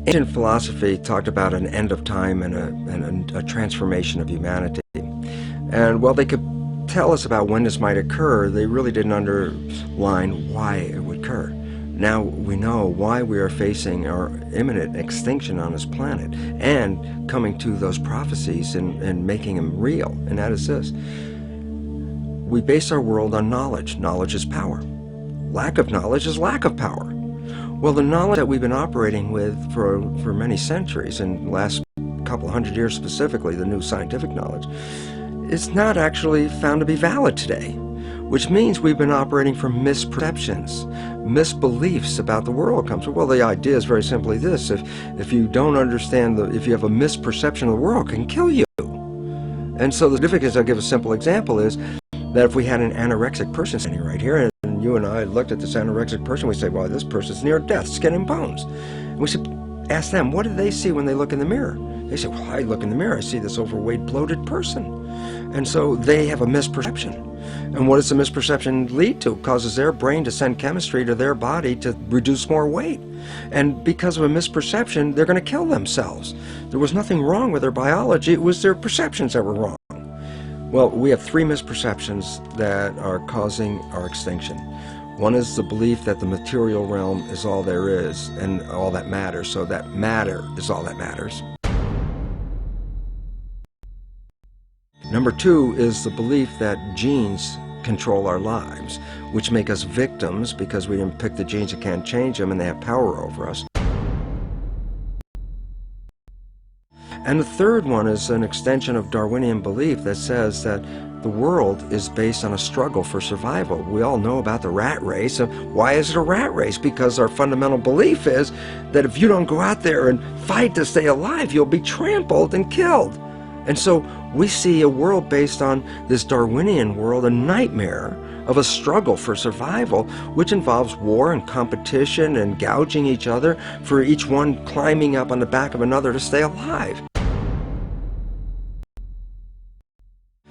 Ancient philosophy talked about an end of time and a transformation of humanity. And while they could tell us about when this might occur, they really didn't underline why it would occur. Now we know why we are facing our imminent extinction on this planet and coming to those prophecies and making them real. And that is this. We base our world on knowledge. Knowledge is power. Lack of knowledge is lack of power. Well, the knowledge that we've been operating with for many centuries, and the last couple hundred years specifically, the new scientific knowledge, is not actually found to be valid today, which means we've been operating from misperceptions, misbeliefs about the world comes from. Well, the idea is very simply this: if you don't understand, if you have a misperception of the world, it can kill you. And so the significance, I'll give a simple example, is that if we had an anorexic person standing right here, and you and I looked at this anorexic person, we say, well, this person's near death, skin and bones. And we should ask them, what do they see when they look in the mirror? They say, well, I look in the mirror, I see this overweight, bloated person. And so they have a misperception. And what does the misperception lead to? It causes their brain to send chemistry to their body to reduce more weight. And because of a misperception, they're going to kill themselves. There was nothing wrong with their biology, it was their perceptions that were wrong. Well, we have three misperceptions that are causing our extinction. One is the belief that the material realm is all there is and all that matters, so that matter is all that matters. Number two is the belief that genes control our lives, which make us victims because we didn't pick the genes that can't change them and they have power over us. And the third one is an extension of Darwinian belief that says that the world is based on a struggle for survival. We all know about the rat race. And why is it a rat race? Because our fundamental belief is that if you don't go out there and fight to stay alive, you'll be trampled and killed. And so we see a world based on this Darwinian world, a nightmare of a struggle for survival, which involves war and competition and gouging each other, for each one climbing up on the back of another to stay alive.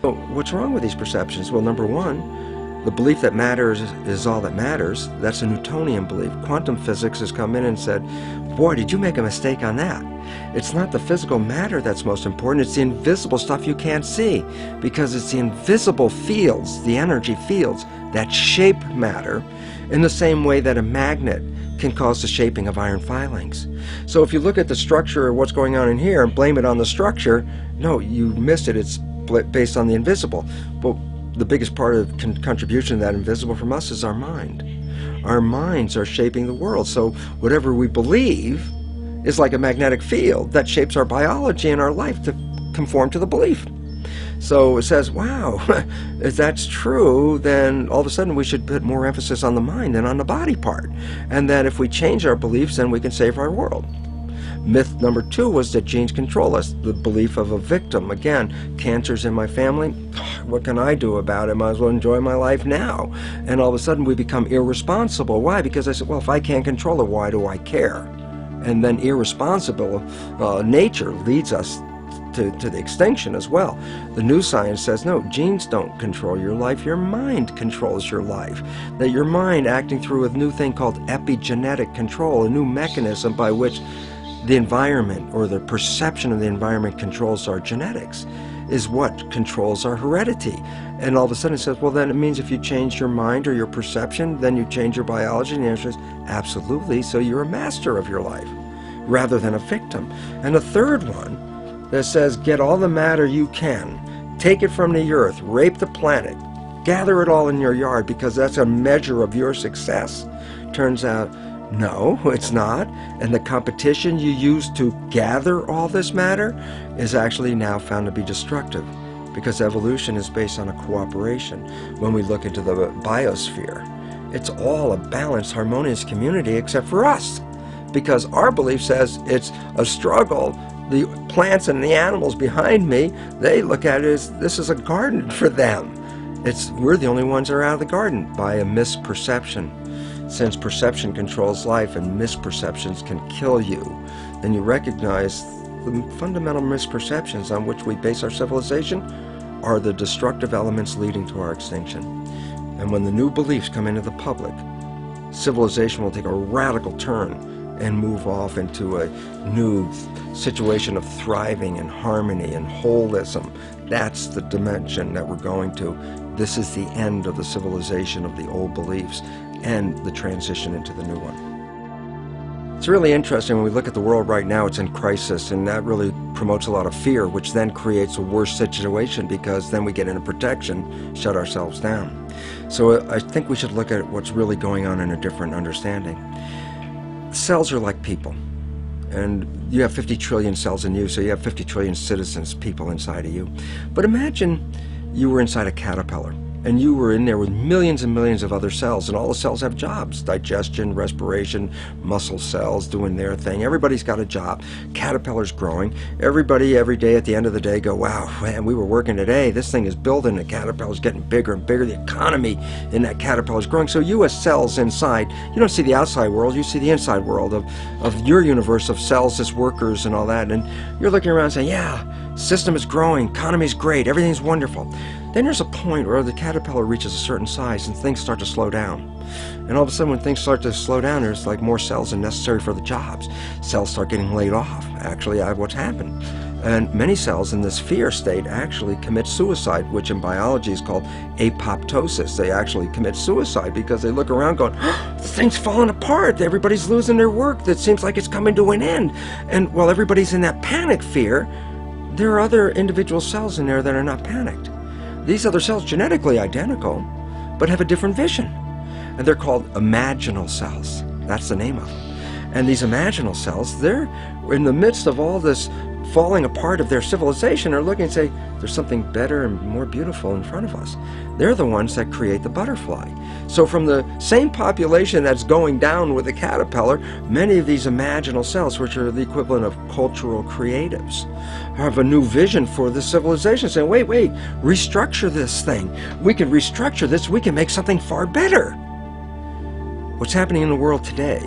So what's wrong with these perceptions? Well, number one, the belief that matters is all that matters. That's a Newtonian belief. Quantum physics has come in and said, boy, did you make a mistake on that. It's not the physical matter that's most important, it's the invisible stuff you can't see, because it's the invisible fields, the energy fields, that shape matter in the same way that a magnet can cause the shaping of iron filings. So if you look at the structure of what's going on in here and blame it on the structure, no, you missed it. It's based on the invisible. But the biggest part of contribution to that invisible from us is our mind. Our minds are shaping the world. So whatever we believe is like a magnetic field that shapes our biology and our life to conform to the belief. So it says, wow, if that's true, then all of a sudden we should put more emphasis on the mind than on the body part. And that if we change our beliefs, then we can save our world. Myth number two was that genes control us, the belief of a victim. Again, cancer's in my family, what can I do about it? Might as well enjoy my life now. And all of a sudden we become irresponsible. Why? Because I said, well, if I can't control it, why do I care? And then irresponsible nature leads us to the extinction as well. The new science says, no, genes don't control your life, your mind controls your life. That your mind, acting through a new thing called epigenetic control, a new mechanism by which the environment or the perception of the environment controls our genetics, is what controls our heredity. And all of a sudden it says, well, then it means if you change your mind or your perception, then you change your biology. And the answer is absolutely. So you're a master of your life rather than a victim. And the third one that says, get all the matter you can, take it from the earth, rape the planet, gather it all in your yard because that's a measure of your success. Turns out No, it's not. And the competition you use to gather all this matter is actually now found to be destructive, because evolution is based on a cooperation. When we look into the biosphere, it's all a balanced, harmonious community except for us, because our belief says it's a struggle. The plants and the animals behind me, they look at it as this is a garden for them. We're the only ones that are out of the garden by a misperception. Since perception controls life and misperceptions can kill you, then you recognize the fundamental misperceptions on which we base our civilization are the destructive elements leading to our extinction. And when the new beliefs come into the public, civilization will take a radical turn and move off into a new situation of thriving and harmony and holism. That's the dimension that we're going to. This is the end of the civilization of the old beliefs and the transition into the new one. It's really interesting when we look at the world right now. It's in crisis, and that really promotes a lot of fear, which then creates a worse situation, because then we get into protection, shut ourselves down. So I think we should look at what's really going on in a different understanding. Cells are like people, and you have 50 trillion cells in you, so you have 50 trillion citizens, people inside of you. But imagine you were inside a caterpillar, and you were in there with millions and millions of other cells, and all the cells have jobs: digestion, respiration, muscle cells doing their thing. Everybody's got a job. Caterpillar's growing. Everybody every day at the end of the day go, wow, man, we were working today. This thing is building. The caterpillar's getting bigger and bigger. The economy in that caterpillar's growing. So you as cells inside, you don't see the outside world, you see the inside world of your universe of cells as workers and all that. And you're looking around saying, yeah, system is growing, economy's great, everything's wonderful. Then there's a point where the caterpillar reaches a certain size and things start to slow down. And all of a sudden when things start to slow down, there's like more cells than necessary for the jobs. Cells start getting laid off. Actually, what's happened. And many cells in this fear state actually commit suicide, which in biology is called apoptosis. They actually commit suicide because they look around going, oh, the thing's falling apart. Everybody's losing their work. That seems like it's coming to an end. And while everybody's in that panic fear, there are other individual cells in there that are not panicked. These other cells, genetically identical, but have a different vision. And they're called imaginal cells. That's the name of them. And these imaginal cells, they're in the midst of all this falling apart of their civilization, are looking and say, there's something better and more beautiful in front of us. They're the ones that create the butterfly. So from the same population that's going down with the caterpillar, many of these imaginal cells, which are the equivalent of cultural creatives, have a new vision for the civilization, saying, wait, restructure this thing. We can restructure this. We can make something far better. What's happening in the world today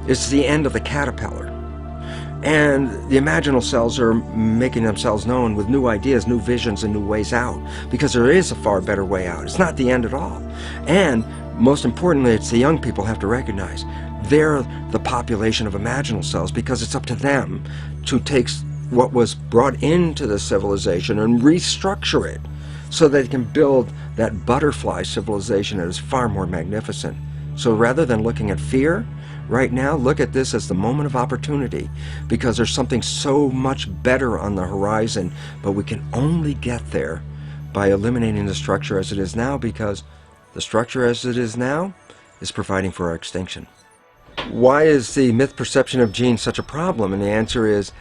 is the end of the caterpillar. And the imaginal cells are making themselves known with new ideas, new visions, and new ways out, because there is a far better way out. It's not the end at all. And most importantly, it's the young people have to recognize they're the population of imaginal cells, because it's up to them to take what was brought into the civilization and restructure it so they can build that butterfly civilization that is far more magnificent. So rather than looking at fear, right now, look at this as the moment of opportunity, because there's something so much better on the horizon, but we can only get there by eliminating the structure as it is now, because the structure as it is now is providing for our extinction. Why is the myth perception of genes such a problem? And the answer is,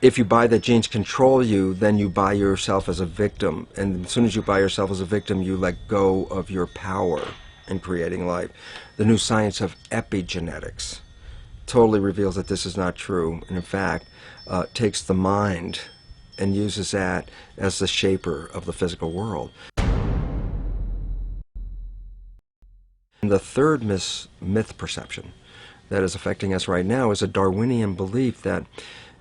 if you buy that genes control you, then you buy yourself as a victim. And as soon as you buy yourself as a victim, you let go of your power in creating life. The new science of epigenetics totally reveals that this is not true, and in fact takes the mind and uses that as the shaper of the physical world. And the third myth perception that is affecting us right now is a Darwinian belief that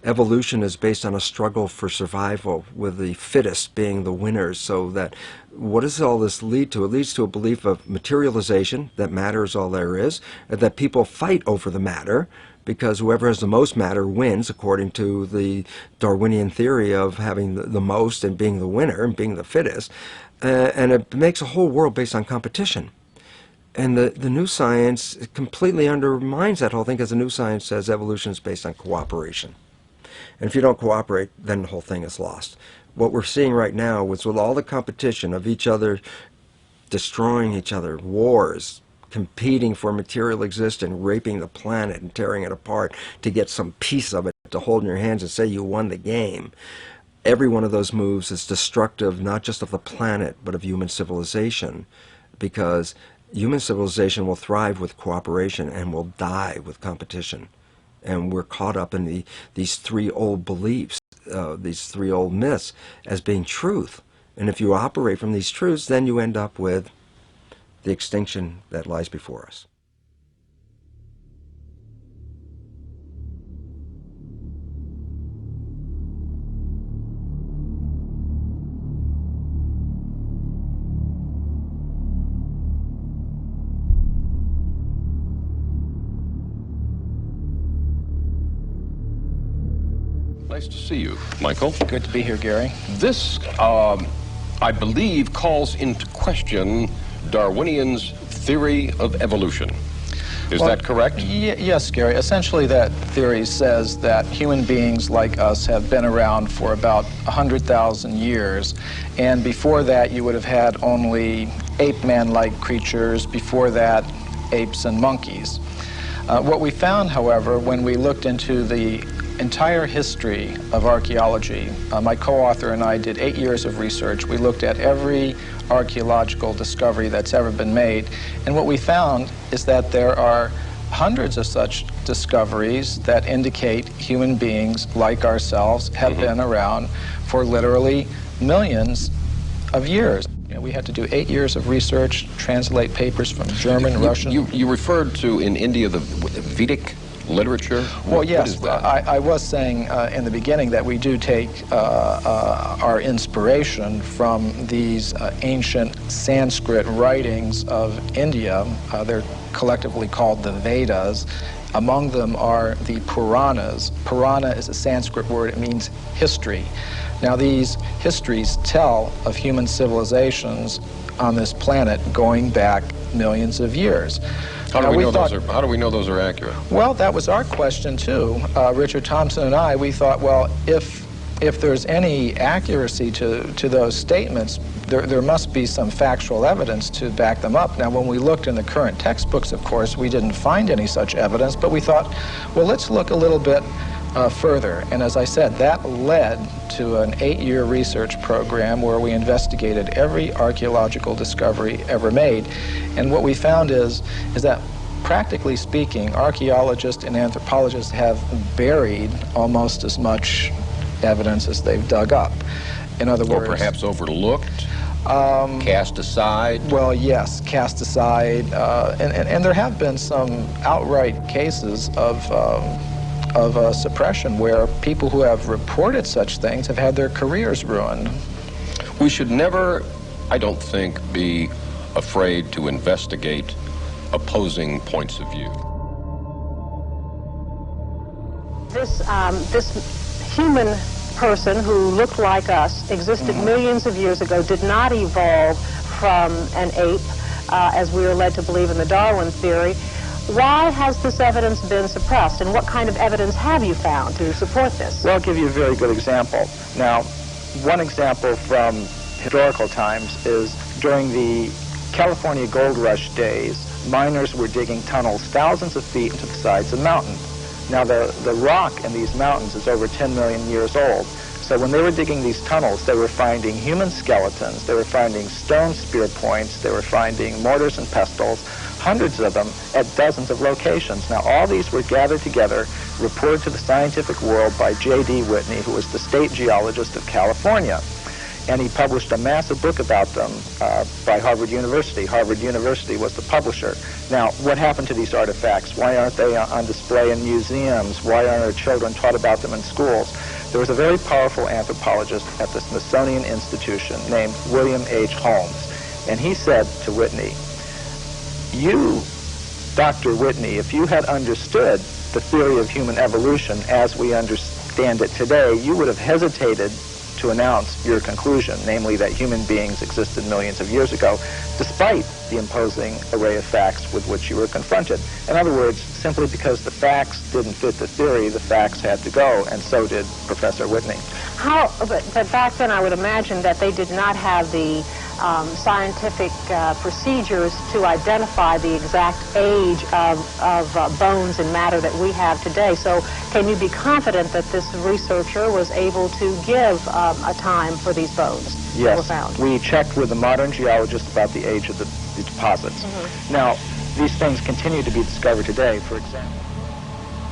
evolution is based on a struggle for survival, with the fittest being the winners. So that, what does all this lead to? It leads to a belief of materialization, that matter is all there is, and that people fight over the matter, because whoever has the most matter wins, according to the Darwinian theory of having the most and being the winner and being the fittest. And it makes a whole world based on competition. And the new science completely undermines that whole thing, because the new science says evolution is based on cooperation. And if you don't cooperate, then the whole thing is lost. What we're seeing right now is, with all the competition of each other destroying each other, wars, competing for material existence, raping the planet and tearing it apart to get some piece of it to hold in your hands and say you won the game. Every one of those moves is destructive, not just of the planet, but of human civilization, because human civilization will thrive with cooperation and will die with competition. And we're caught up in these three old beliefs, these three old myths as being truth. And if you operate from these truths, then you end up with the extinction that lies before us. Nice to see you, Michael. Good to be here, Gary. This, I believe, calls into question Darwinian's theory of evolution. Is that correct? Yes, Gary. Essentially, that theory says that human beings like us have been around for about 100,000 years. And before that, you would have had only ape-man-like creatures. Before that, apes and monkeys. What we found, however, when we looked into the entire history of archaeology, my co-author and I did 8 years of research. We looked at every archaeological discovery that's ever been made, and what we found is that there are hundreds of such discoveries that indicate human beings like ourselves have been around for literally millions of years. You know, we had to do 8 years of research, translate papers from German, Russian. You referred to in India the Vedic literature? Well, yes, I was saying in the beginning that we do take our inspiration from these ancient Sanskrit writings of India. They're collectively called the Vedas. Among them are the Puranas. Purana is a Sanskrit word. It means history. Now, these histories tell of human civilizations on this planet going back millions of years. How do we know those are accurate? Well, that was our question too. Richard Thompson and I, we thought, well, if there's any accuracy to those statements, there must be some factual evidence to back them up. Now, when we looked in the current textbooks, of course, we didn't find any such evidence, but we thought, well, let's look a little bit further. And as I said, that led to an 8-year research program where we investigated every archaeological discovery ever made. And what we found is that, practically speaking, archaeologists and anthropologists have buried almost as much evidence as they've dug up. In other words... Or perhaps overlooked, cast aside? Well, yes, cast aside. And there have been some outright cases of suppression where people who have reported such things have had their careers ruined. We should never, I don't think, be afraid to investigate opposing points of view. This human person who looked like us, existed millions of years ago, did not evolve from an ape, as we are led to believe in the Darwin theory. Why has this evidence been suppressed, and what kind of evidence have you found to support this? Well, I'll give you a very good example. Now, one example from historical times is during the California gold rush days, miners were digging tunnels thousands of feet into the sides of mountains. Now, the rock in these mountains is over 10 million years old. So when they were digging these tunnels, they were finding human skeletons, they were finding stone spear points, they were finding mortars and pestles, hundreds of them at dozens of locations. Now, all these were gathered together, reported to the scientific world by J.D. Whitney, who was the state geologist of California. And he published a massive book about them by Harvard University. Harvard University was the publisher. Now, what happened to these artifacts? Why aren't they on display in museums? Why aren't our children taught about them in schools? There was a very powerful anthropologist at the Smithsonian Institution named William H. Holmes. And he said to Whitney, "You, Dr. Whitney, if you had understood the theory of human evolution as we understand it today, you would have hesitated to announce your conclusion, namely that human beings existed millions of years ago, despite the imposing array of facts with which you were confronted." In other words, simply because the facts didn't fit the theory, the facts had to go, and so did Professor Whitney. But back then I would imagine that they did not have the scientific procedures to identify the exact age of bones and matter that we have today. So can you be confident that this researcher was able to give a time for these bones that were found? Yes, we checked with the modern geologists about the age of the deposits. Now, these things continue to be discovered today, for example.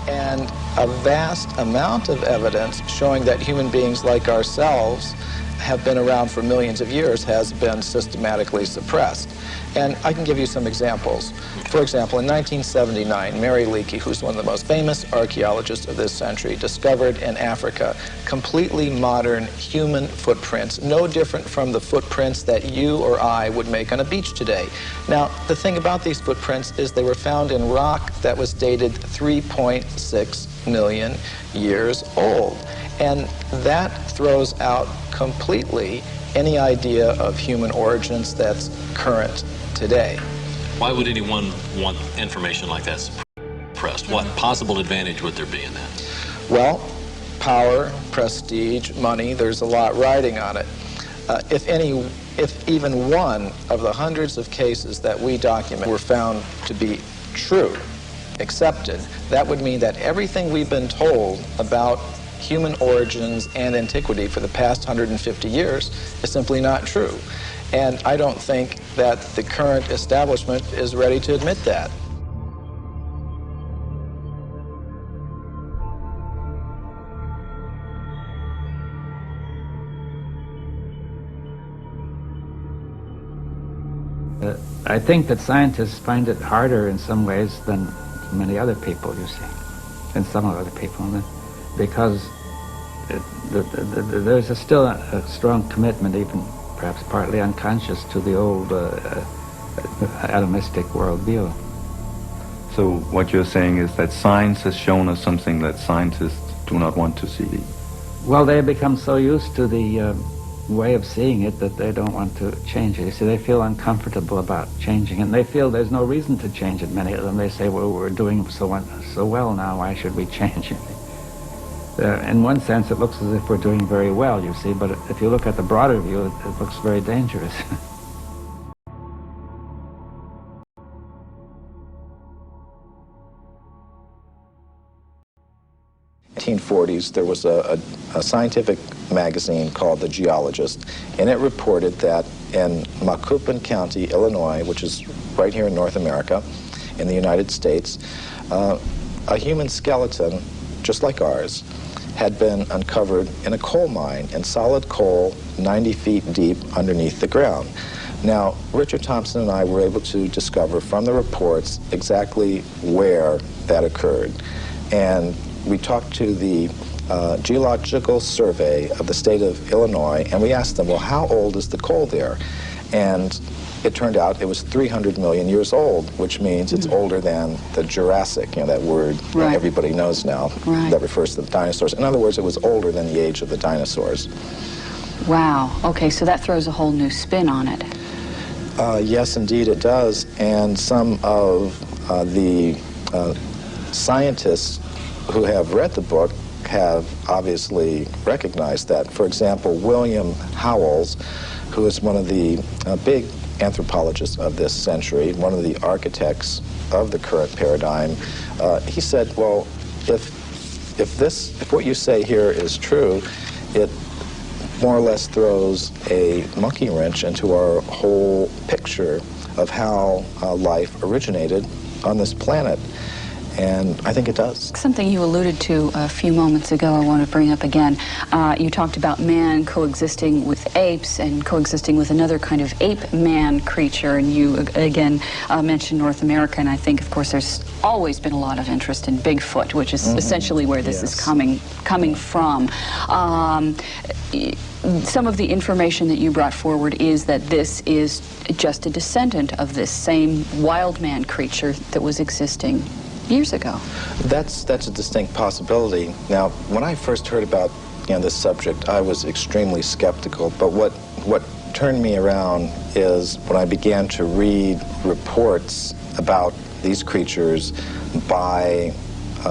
And a vast amount of evidence showing that human beings like ourselves have been around for millions of years has been systematically suppressed. And I can give you some examples. For example, in 1979, Mary Leakey, who's one of the most famous archaeologists of this century, discovered in Africa completely modern human footprints, no different from the footprints that you or I would make on a beach today. Now, the thing about these footprints is they were found in rock that was dated 3.6 million years old. And that throws out completely any idea of human origins that's current today. Why would anyone want information like that suppressed? What possible advantage would there be in that? Well, power, prestige, money, there's a lot riding on it. If even one of the hundreds of cases that we document were found to be true, accepted, that would mean that everything we've been told about human origins and antiquity for the past 150 years is simply not true. And I don't think that the current establishment is ready to admit that. I think that scientists find it harder in some ways than many other people, you see, and some other people, because there's still a strong commitment, even perhaps partly unconscious, to the old atomistic worldview. So what you're saying is that science has shown us something that scientists do not want to see? Well, they become so used to the way of seeing it that they don't want to change it. You see, they feel uncomfortable about changing it, and they feel there's no reason to change it. Many of them, they say, well, we're doing so well now, why should we change it? In one sense, it looks as if we're doing very well, you see, but if you look at the broader view, it looks very dangerous. In the 1940s, there was a scientific magazine called The Geologist, and it reported that in Macoupin County, Illinois, which is right here in North America, in the United States, a human skeleton, just like ours, had been uncovered in a coal mine, in solid coal 90 feet deep underneath the ground. Now, Richard Thompson and I were able to discover from the reports exactly where that occurred. And we talked to the Geological Survey of the state of Illinois, and we asked them, well, how old is the coal there? And it turned out it was 300 million years old, which means it's older than the Jurassic, that word that everybody knows now, that refers to the dinosaurs. In other words, it was older than the age of the dinosaurs. Wow. Okay, so that throws a whole new spin on it. Yes, indeed it does. And some of the scientists who have read the book have obviously recognized that. For example, William Howells, who is one of the big anthropologists of this century, one of the architects of the current paradigm, he said, well, if what you say here is true, it more or less throws a monkey wrench into our whole picture of how life originated on this planet. And I think it does. Something you alluded to a few moments ago I want to bring up again. You talked about man coexisting with apes and coexisting with another kind of ape-man creature, and you again mentioned North America, and I think, of course, there's always been a lot of interest in Bigfoot, which is essentially where this is coming from. Some of the information that you brought forward is that this is just a descendant of this same wild man creature that was existing years ago. That's a distinct possibility. Now, when I first heard about this subject, I was extremely skeptical, but what turned me around is when I began to read reports about these creatures by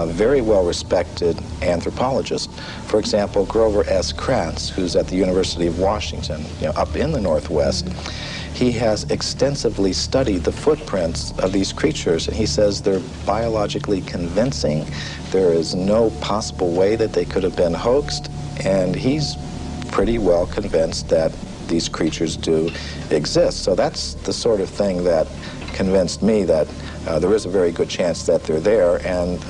very well-respected anthropologists. For example, Grover S. Krantz, who's at the University of Washington, up in the Northwest, he has extensively studied the footprints of these creatures, and he says they're biologically convincing. There is no possible way that they could have been hoaxed, and he's pretty well convinced that these creatures do exist. So that's the sort of thing that convinced me that there is a very good chance that they're there, and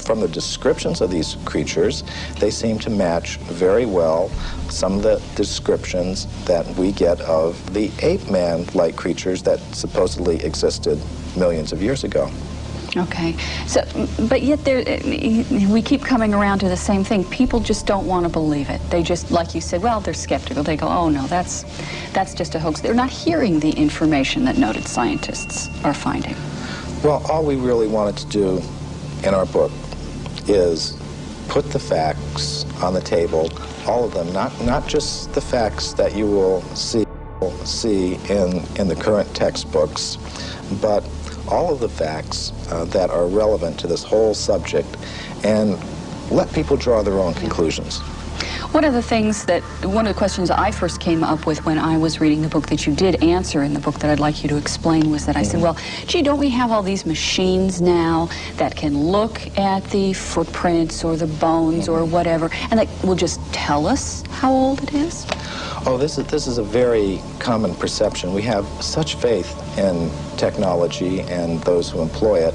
from the descriptions of these creatures, they seem to match very well some of the descriptions that we get of the ape-man-like creatures that supposedly existed millions of years ago. Okay, so, but yet we keep coming around to the same thing. People just don't want to believe it. They just, like you said, well, they're skeptical. They go, oh no, that's just a hoax. They're not hearing the information that noted scientists are finding. Well, all we really wanted to do in our book is put the facts on the table, all of them, not just the facts that you will see in the current textbooks, but all of the facts that are relevant to this whole subject, and let people draw their own conclusions. One of the questions I first came up with when I was reading the book that you did answer in the book that I'd like you to explain was that I said, well, gee, don't we have all these machines now that can look at the footprints or the bones or whatever, and that will just tell us how old it is? Oh, this is a very common perception. We have such faith in technology and those who employ it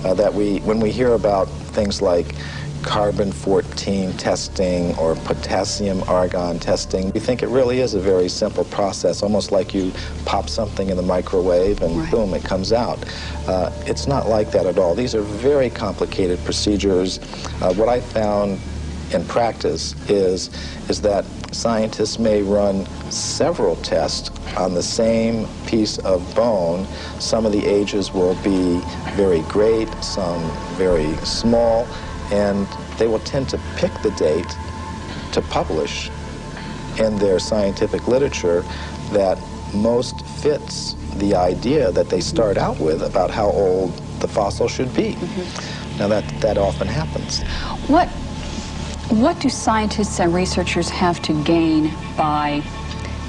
that when we hear about things like carbon-14 testing or potassium-argon testing, we think it really is a very simple process, almost like you pop something in the microwave and boom, it comes out. It's not like that at all. These are very complicated procedures. What I found in practice is that scientists may run several tests on the same piece of bone. Some of the ages will be very great, some very small, and they will tend to pick the date to publish in their scientific literature that most fits the idea that they start out with about how old the fossil should be. Now that often happens. What do scientists and researchers have to gain by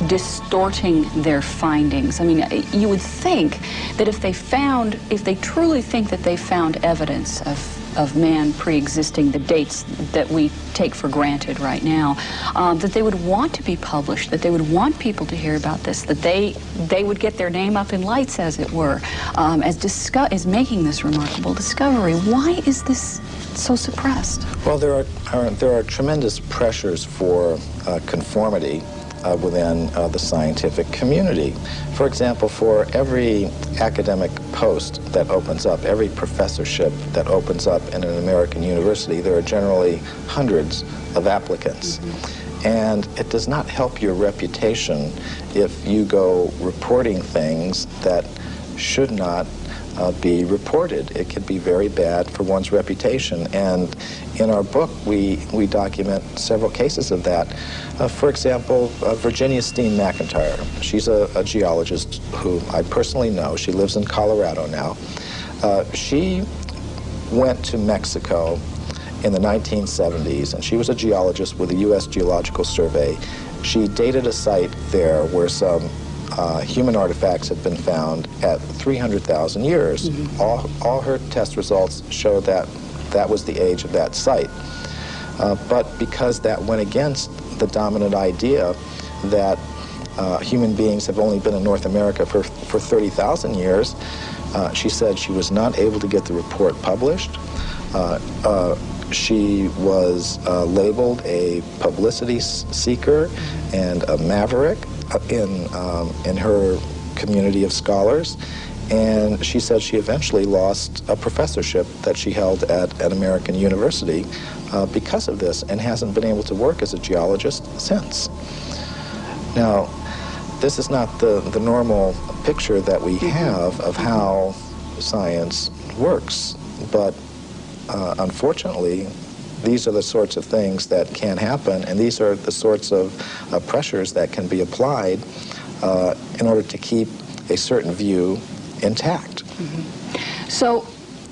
distorting their findings? I mean, you would think that if they truly think that they found evidence of man pre-existing the dates that we take for granted right now, that they would want to be published, that they would want people to hear about this, that they would get their name up in lights, as it were, as making this remarkable discovery. Why is this so suppressed? Well, there are tremendous pressures for conformity within the scientific community. For example, for every academic post that opens up, every professorship that opens up in an American university, there are generally hundreds of applicants. And it does not help your reputation if you go reporting things that should not be reported. It could be very bad for one's reputation, and in our book we document several cases of that. For example, Virginia Steen McIntyre. She's a geologist who I personally know. She lives in Colorado now. She went to Mexico in the 1970s, and she was a geologist with the U.S. Geological Survey. She dated a site there where some human artifacts had been found at 300,000 years. All her test results show that that was the age of that site. But because that went against the dominant idea that human beings have only been in North America for 30,000 years, she said she was not able to get the report published. She was labeled a publicity seeker and a maverick in her community of scholars, and she said she eventually lost a professorship that she held at an American university because of this, and hasn't been able to work as a geologist since. Now, this is not the normal picture that we have of how science works, but unfortunately, these are the sorts of things that can happen, and these are the sorts of pressures that can be applied in order to keep a certain view intact. So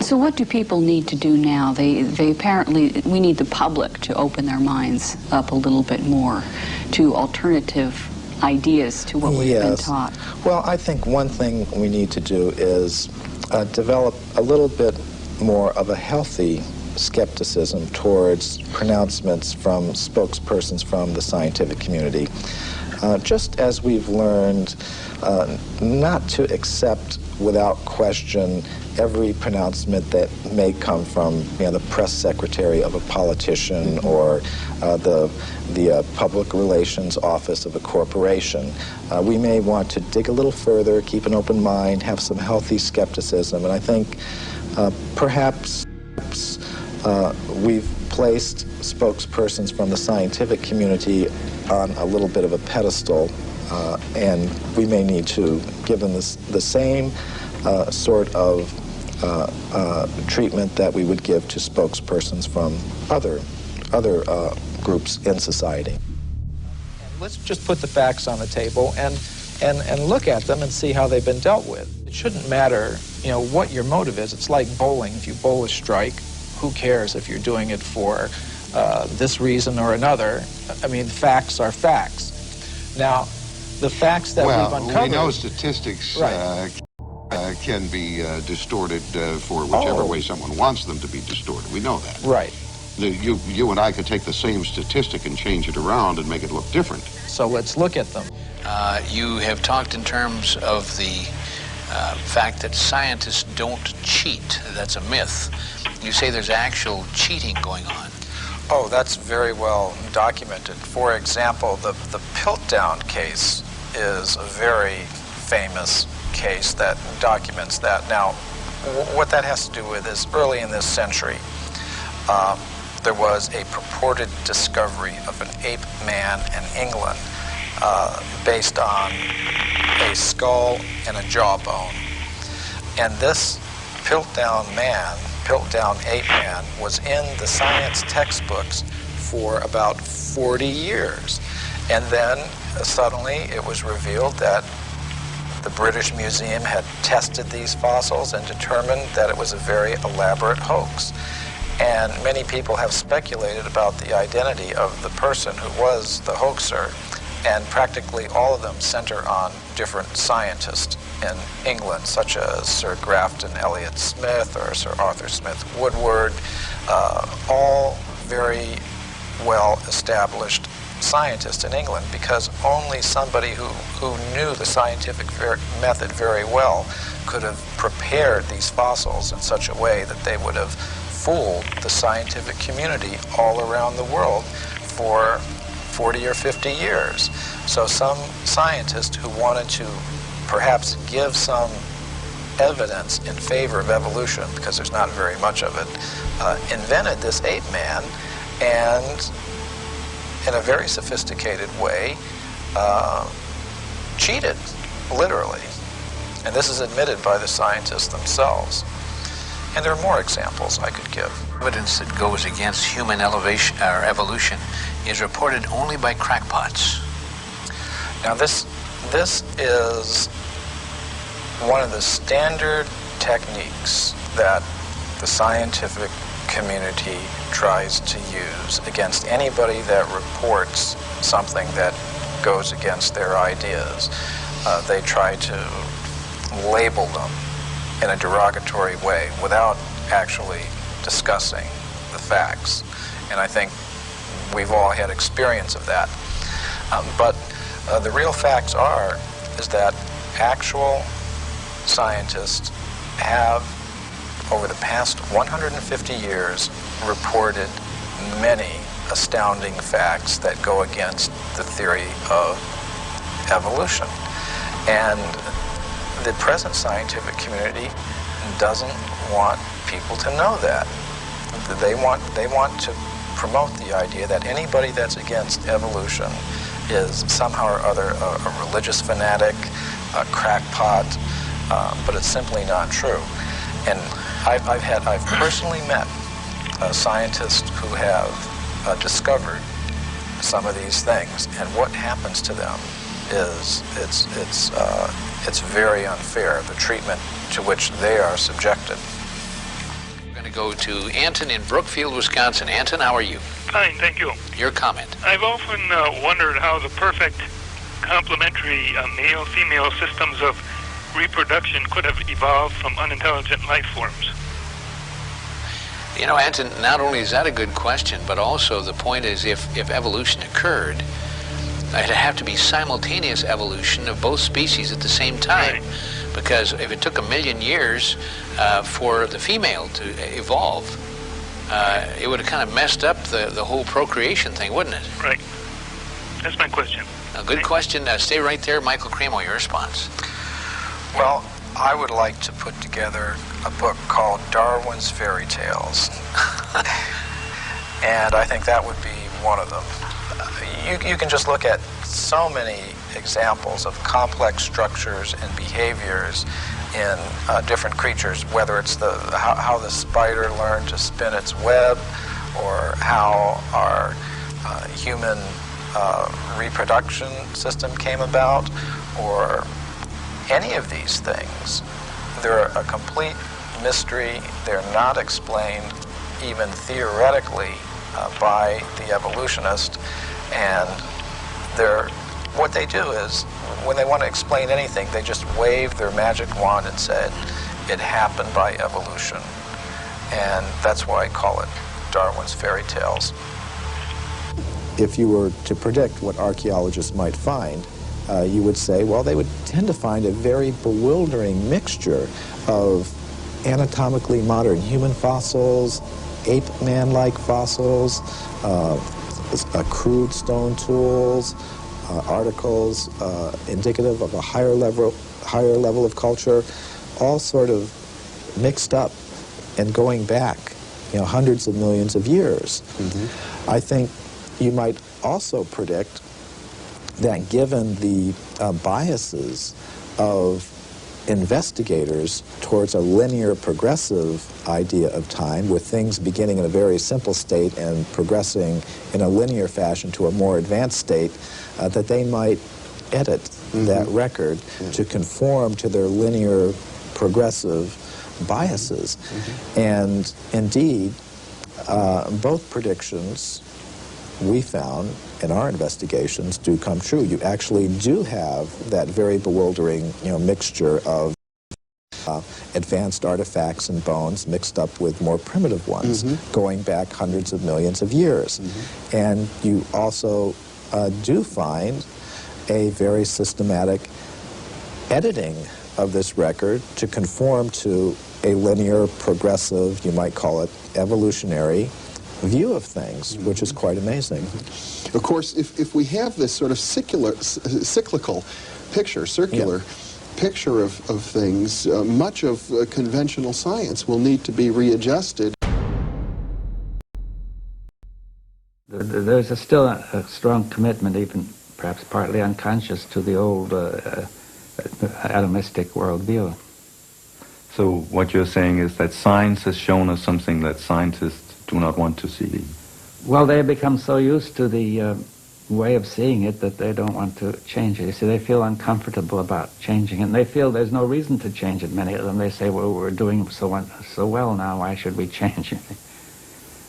So what do people need to do now? They apparently, we need the public to open their minds up a little bit more to alternative ideas to what we've been taught. Well, I think one thing we need to do is develop a little bit more of a healthy skepticism towards pronouncements from spokespersons from the scientific community. Just as we've learned not to accept without question every pronouncement that may come from, the press secretary of a politician or the public relations office of a corporation. We may want to dig a little further, keep an open mind, have some healthy skepticism, and I think perhaps we've placed spokespersons from the scientific community on a little bit of a pedestal, and we may need to give them the same sort of treatment that we would give to spokespersons from other groups in society. Let's just put the facts on the table and look at them and see how they've been dealt with. It shouldn't matter, what your motive is. It's like bowling. If you bowl a strike, who cares if you're doing it for this reason or another? I mean, facts are facts. Now, the facts that we've uncovered... Well, we know statistics can be distorted for whichever way someone wants them to be distorted. We know that. Right. You and I could take the same statistic and change it around and make it look different. So let's look at them. You have talked in terms of the fact that scientists don't cheat. That's a myth. You say there's actual cheating going on. Oh, that's very well documented. For example, the Piltdown case is a very famous case that documents that. Now, what that has to do with is early in this century, there was a purported discovery of an ape man in England based on a skull and a jawbone. And this Piltdown ape man, was in the science textbooks for about 40 years. And then suddenly it was revealed that the British Museum had tested these fossils and determined that it was a very elaborate hoax. And many people have speculated about the identity of the person who was the hoaxer, and practically all of them center on different scientists in England, such as Sir Grafton Elliott Smith or Sir Arthur Smith Woodward, all very well-established scientists in England, because only somebody who knew the scientific method very well could have prepared these fossils in such a way that they would have fooled the scientific community all around the world for 40 or 50 years. So some scientist who wanted to perhaps give some evidence in favor of evolution, because there's not very much of it, invented this ape man, and in a very sophisticated way cheated, literally. And this is admitted by the scientists themselves. And there are more examples I could give. Evidence that goes against human elevation or evolution is reported only by crackpots. Now this is one of the standard techniques that the scientific community tries to use against anybody that reports something that goes against their ideas. They try to label them in a derogatory way without actually discussing the facts. And I think we've all had experience of that. But the real facts is that actual scientists have, over the past 150 years, reported many astounding facts that go against the theory of evolution. And the present scientific community doesn't want people to know that. They want to promote the idea that anybody that's against evolution is somehow or other a religious fanatic, a crackpot, but it's simply not true. And I've personally met scientists who have discovered some of these things, and what happens to them is it's very unfair, the treatment to which they are subjected. go to Anton in Brookfield, Wisconsin. Anton, how are you? Fine, thank you. Your comment. I've often wondered how the perfect complementary male-female systems of reproduction could have evolved from unintelligent life forms. You know, Anton, not only is that a good question, but also the point is if evolution occurred, it'd have to be simultaneous evolution of both species at the same time. Right. Because if it took 1 million years for the female to evolve, it would have kind of messed up the whole procreation thing, wouldn't it? Right. That's my question. A good question. Stay right there. Michael Cremo, your response. Well, I would like to put together a book called Darwin's Fairy Tales. And I think that would be one of them. You can just look at so many examples of complex structures and behaviors in different creatures, whether it's how the spider learned to spin its web, or how our human reproduction system came about, or any of these things. They're a complete mystery. They're not explained even theoretically by the evolutionist, and what they do is, when they want to explain anything, they just wave their magic wand and said, it happened by evolution. And that's why I call it Darwin's Fairy Tales. If you were to predict what archaeologists might find, you would say, well, they would tend to find a very bewildering mixture of anatomically modern human fossils, ape-man-like fossils, crude stone tools, articles indicative of a higher level of culture, all sort of mixed up and going back, hundreds of millions of years. Mm-hmm. I think you might also predict that given the biases of investigators towards a linear progressive idea of time, with things beginning in a very simple state and progressing in a linear fashion to a more advanced state, that they might edit that record to conform to their linear progressive biases. And indeed, both predictions we found in our investigations do come true. You actually do have that very bewildering, mixture of advanced artifacts and bones mixed up with more primitive ones, going back hundreds of millions of years. And you also do find a very systematic editing of this record to conform to a linear, progressive, you might call it evolutionary view of things, which is quite amazing. Of course, if we have this sort of cyclical picture, circular picture of things, much of conventional science will need to be readjusted. There's still a strong commitment, even perhaps partly unconscious, to the old atomistic worldview. So what you're saying is that science has shown us something that scientists do not want to see. Well, they have become so used to the way of seeing it that they don't want to change it. You see, they feel uncomfortable about changing it, and they feel there's no reason to change it. Many of them, they say, well, we're doing so well now, why should we change it?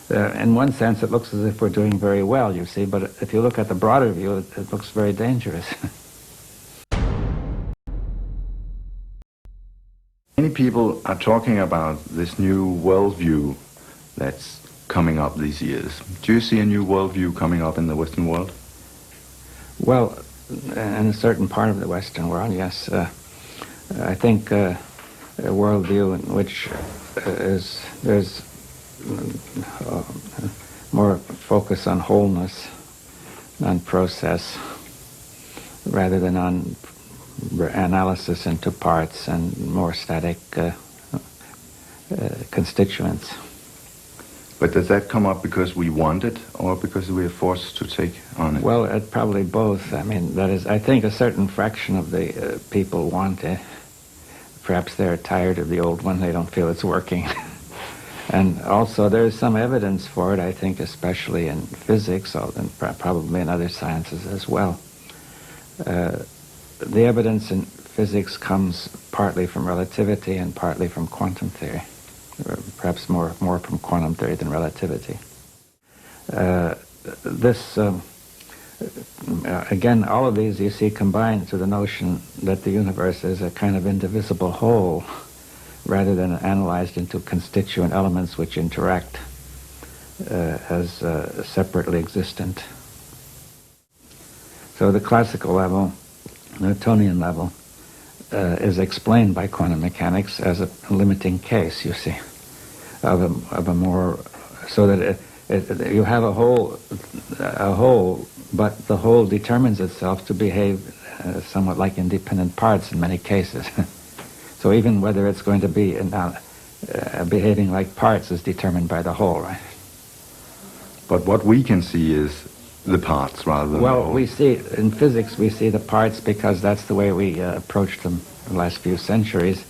In one sense, it looks as if we're doing very well, you see, but if you look at the broader view, it looks very dangerous. Many people are talking about this new worldview that's coming up these years. Do you see a new worldview coming up in the Western world? Well, in a certain part of the Western world, yes. I think a worldview in which there's more focus on wholeness, on process, rather than on analysis into parts and more static constituents. But does that come up because we want it, or because we are forced to take on it? Well, probably both. I mean, that is, I think a certain fraction of the people want it. Perhaps they're tired of the old one, they don't feel it's working. And also there's some evidence for it, I think, especially in physics, and probably in other sciences as well. The evidence in physics comes partly from relativity and partly from quantum theory. perhaps more from quantum theory than relativity. Again, all of these you see combine to the notion that the universe is a kind of indivisible whole rather than analyzed into constituent elements which interact as separately existent. So the classical level, Newtonian level, is explained by quantum mechanics as a limiting case, you see, of a more, so that you have a whole, but the whole determines itself to behave somewhat like independent parts in many cases. So even whether it's going to be behaving like parts is determined by the whole, right? But what we can see is the parts rather than the whole. Well, we see, in physics, we see the parts because that's the way we approached them the last few centuries.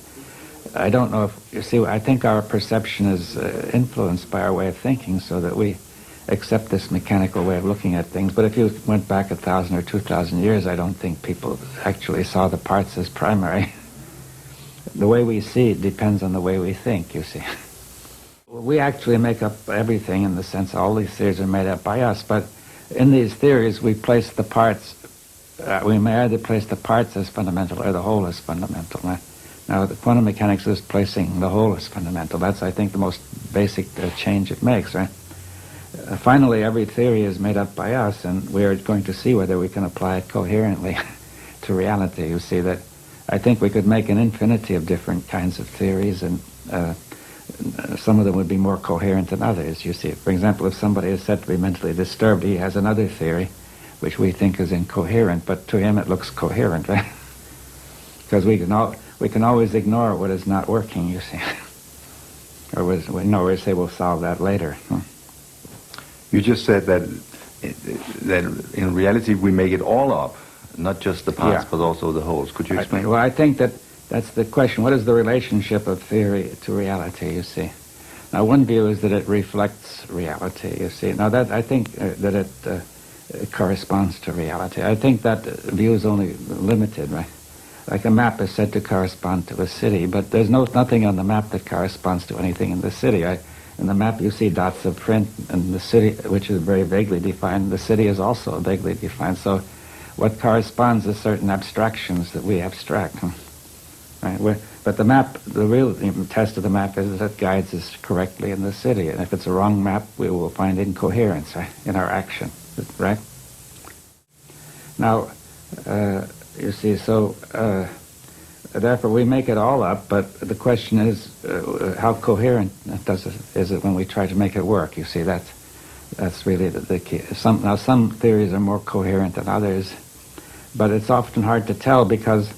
I don't know if, you see, I think our perception is influenced by our way of thinking so that we accept this mechanical way of looking at things. But if you went back 1,000 or 2,000 years, I don't think people actually saw the parts as primary. The way we see it depends on the way we think, you see. We actually make up everything in the sense all these theories are made up by us, but in these theories we place the parts, we may either place the parts as fundamental or the whole as fundamental. Right? Now, the quantum mechanics is placing the whole as fundamental. That's, I think, the most basic change it makes, right? Finally, every theory is made up by us, and we are going to see whether we can apply it coherently to reality. You see that I think we could make an infinity of different kinds of theories, and some of them would be more coherent than others, you see. For example, if somebody is said to be mentally disturbed, he has another theory which we think is incoherent, but to him it looks coherent, right? Because we can always ignore what is not working, you see. Or we say we'll solve that later. You just said that in reality we make it all up, not just the parts, but also the wholes. Could you explain? Well, I think that's the question. What is the relationship of theory to reality, you see? Now, one view is that it reflects reality, you see. Now, I think that it corresponds to reality. I think that view is only limited, right? Like a map is said to correspond to a city, but there's nothing on the map that corresponds to anything in the city. In the map you see dots of print, and the city, which is very vaguely defined, the city is also vaguely defined. So what corresponds is certain abstractions that we abstract. Right? But the map, the real test of the map is that it guides us correctly in the city. And if it's a wrong map, we will find incoherence, right, in our action. Right? Now, you see, so therefore we make it all up, but the question is how coherent is it when we try to make it work? You see, that's really the key. Some theories are more coherent than others, but it's often hard to tell because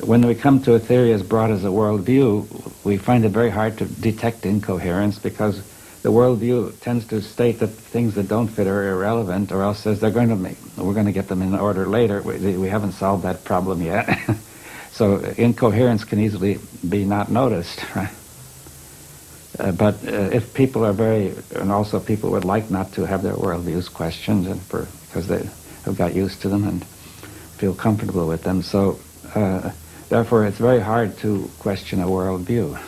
when we come to a theory as broad as a worldview, we find it very hard to detect incoherence because the worldview tends to state that things that don't fit are irrelevant, or else says we're going to get them in order later. We haven't solved that problem yet. So incoherence can easily be not noticed, right? But if people are and also people would like not to have their worldviews questioned, because they have got used to them and feel comfortable with them. So therefore, it's very hard to question a worldview.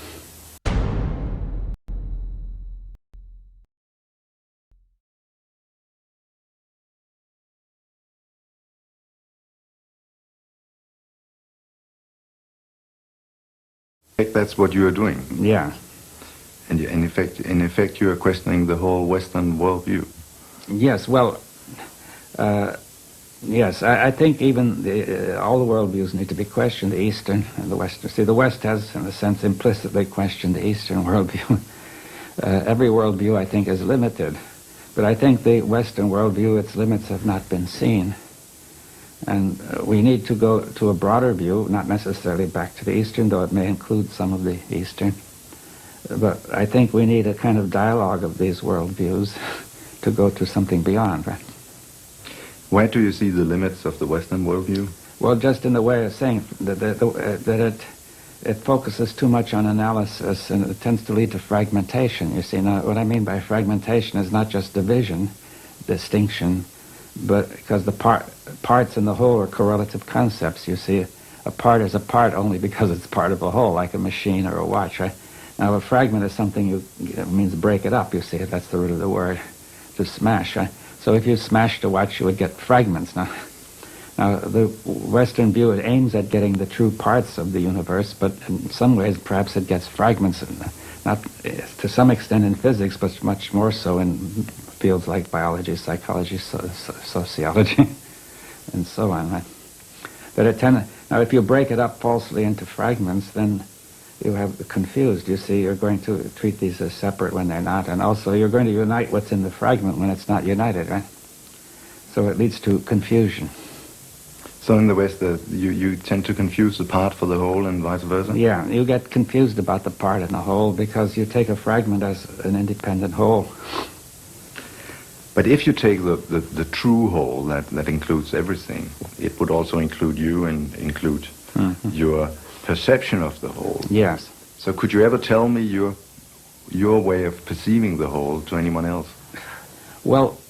That's what you are doing. Yeah. And in effect, you are questioning the whole Western worldview. Yes. Well, yes. I think even all the worldviews need to be questioned, the Eastern and the Western. See, the West has, in a sense, implicitly questioned the Eastern worldview. Every worldview, I think, is limited. But I think the Western worldview, its limits have not been seen. And we need to go to a broader view, not necessarily back to the Eastern, though it may include some of the Eastern. But I think we need a kind of dialogue of these worldviews to go to something beyond, right? Where do you see the limits of the Western worldview? Well, just in the way of saying that it focuses too much on analysis, and it tends to lead to fragmentation, you see. Now, what I mean by fragmentation is not just division, distinction, but because the parts and the whole are correlative concepts, you see. A part is a part only because it's part of a whole, like a machine or a watch, right? Now, a fragment is something it means break it up, you see. That's the root of the word, to smash, right? So if you smashed a watch, you would get fragments. Now, the Western view, it aims at getting the true parts of the universe, but in some ways, perhaps it gets fragments, not to some extent in physics, but much more so in fields like biology, psychology, sociology, and so on, right? Now, if you break it up falsely into fragments, then you have confused. You see, you're going to treat these as separate when they're not, and also you're going to unite what's in the fragment when it's not united, right? So it leads to confusion. So in the West, you tend to confuse the part for the whole and vice versa? Yeah, you get confused about the part and the whole because you take a fragment as an independent whole. But if you take the true whole that includes everything, it would also include you and include your perception of the whole. Yes. So could you ever tell me your way of perceiving the whole to anyone else? Well,